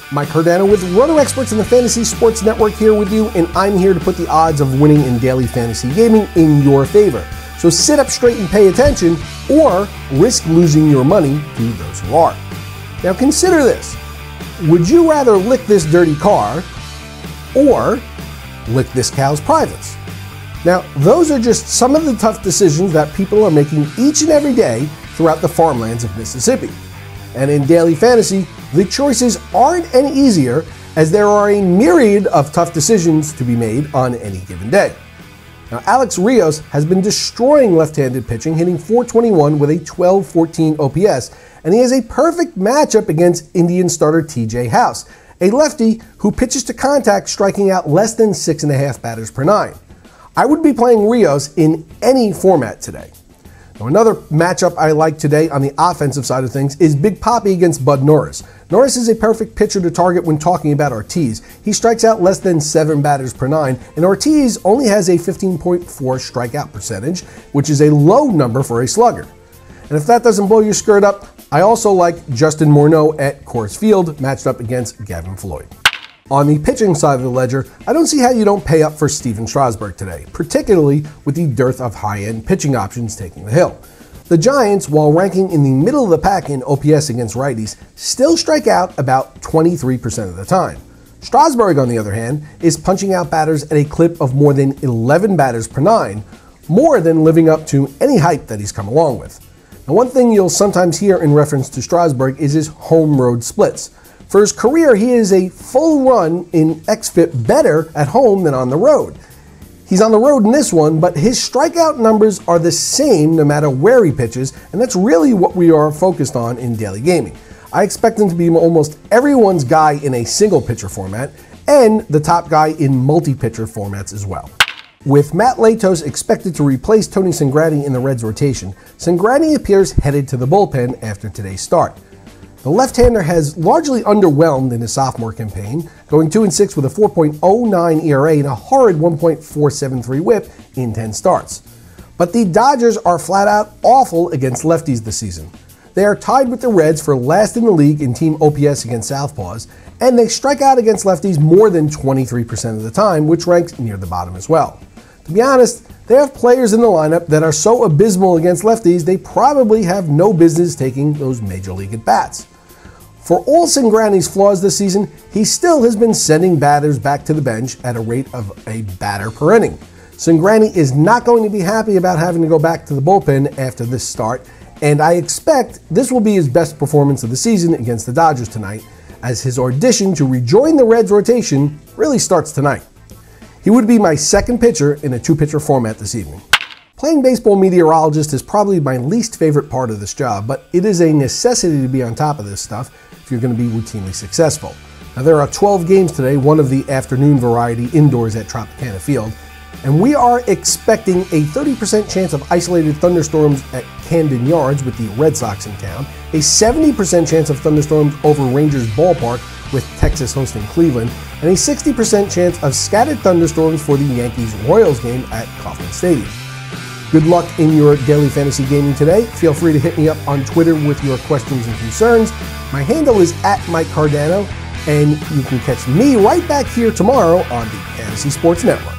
Mike Cardano with Roto Experts in the Fantasy Sports Network here with you, and I'm here to put the odds of winning in daily fantasy gaming in your favor. So sit up straight and pay attention, or risk losing your money to those who are. Now consider this. Would you rather lick this dirty car or lick this cow's privates? Now, those are just some of the tough decisions that people are making each and every day throughout the farmlands of Mississippi. And in daily fantasy, the choices aren't any easier, as there are a myriad of tough decisions to be made on any given day. Now, Alex Rios has been destroying left-handed pitching, hitting .421 with a 12.14 OPS, and he has a perfect matchup against Indian starter TJ House, a lefty who pitches to contact, striking out less than 6.5 batters per nine. I would be playing Rios in any format today. Now, another matchup I like today on the offensive side of things is Big Papi against Bud Norris. Norris is a perfect pitcher to target when talking about Ortiz. He strikes out less than 7 batters per nine, and Ortiz only has a 15.4 strikeout percentage, which is a low number for a slugger. And if that doesn't blow your skirt up, I also like Justin Morneau at Coors Field, matched up against Gavin Floyd. On the pitching side of the ledger, I don't see how you don't pay up for Stephen Strasburg today, particularly with the dearth of high-end pitching options taking the hill. The Giants, while ranking in the middle of the pack in OPS against righties, still strike out about 23% of the time. Strasburg, on the other hand, is punching out batters at a clip of more than 11 batters per nine, more than living up to any hype that he's come along with. Now, one thing you'll sometimes hear in reference to Strasburg is his home road splits. For his career, he is a full run in xFIP better at home than on the road. He's on the road in this one, but his strikeout numbers are the same no matter where he pitches, and that's really what we are focused on in daily gaming. I expect him to be almost everyone's guy in a single pitcher format, and the top guy in multi-pitcher formats as well. With Matt Latos expected to replace Tony Cingrani in the Reds rotation, Cingrani appears headed to the bullpen after today's start. The left-hander has largely underwhelmed in his sophomore campaign, going 2-6 with a 4.09 ERA and a horrid 1.473 whip in 10 starts. But the Dodgers are flat-out awful against lefties this season. They are tied with the Reds for last in the league in team OPS against southpaws, and they strike out against lefties more than 23% of the time, which ranks near the bottom as well. To be honest, they have players in the lineup that are so abysmal against lefties, they probably have no business taking those major league at-bats. For all Cingrani's flaws this season, he still has been sending batters back to the bench at a rate of a batter per inning. Cingrani is not going to be happy about having to go back to the bullpen after this start, and I expect this will be his best performance of the season against the Dodgers tonight, as his audition to rejoin the Reds rotation really starts tonight. He would be my second pitcher in a two-pitcher format this evening. Playing baseball meteorologist is probably my least favorite part of this job, but it is a necessity to be on top of this stuff if you're going to be routinely successful. Now, there are 12 games today, one of the afternoon variety indoors at Tropicana Field, and we are expecting a 30% chance of isolated thunderstorms at Camden Yards with the Red Sox in town, a 70% chance of thunderstorms over Rangers Ballpark with Texas hosting Cleveland, and a 60% chance of scattered thunderstorms for the Yankees-Royals game at Kauffman Stadium. Good luck in your daily fantasy gaming today. Feel free to hit me up on Twitter with your questions and concerns. My handle is @MikeCardano, and you can catch me right back here tomorrow on the Fantasy Sports Network.